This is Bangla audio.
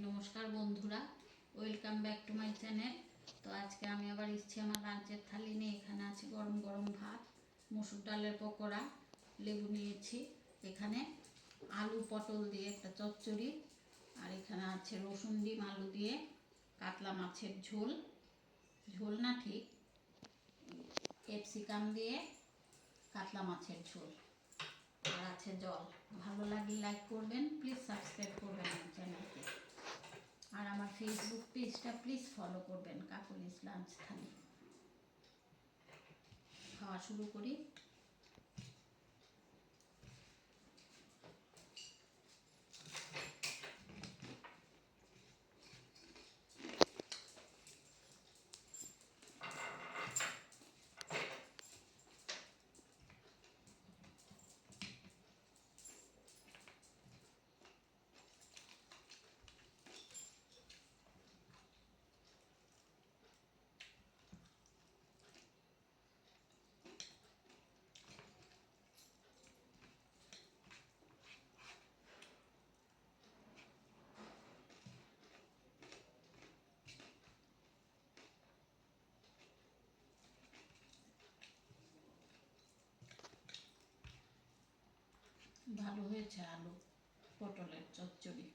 নমস্কার বন্ধুরা, welcome back to my channel. তো আজকে আমি আবার এসেছি আমার লাঞ্চের থালি নিয়ে। এখানে আছে গরম গরম ভাত, মসুর ডালের পকোড়া, লেবু নিয়েছি, এখানে আলু পটল দিয়ে একটা চচ্চড়ি, আর এখানে আছে রসুন ডিম আলু দিয়ে কাতলা মাছের ঝোল, ঝোল না ঠিক ক্যাপসিকাম দিয়ে কাতলা মাছের ঝোল, আর আছে জল। ভালো লাগলে লাইক করবেন, প্লিজ সাবস্ক্রাইব করবেন আমার চ্যানেলকে, আর আমার ফেসবুক পেজটা প্লিজ ফলো করবেন, কাকুলিস লাঞ্চ থালি। খাওয়া শুরু করি। ভালো হয়েছে আলু পটলের চচ্চড়ি।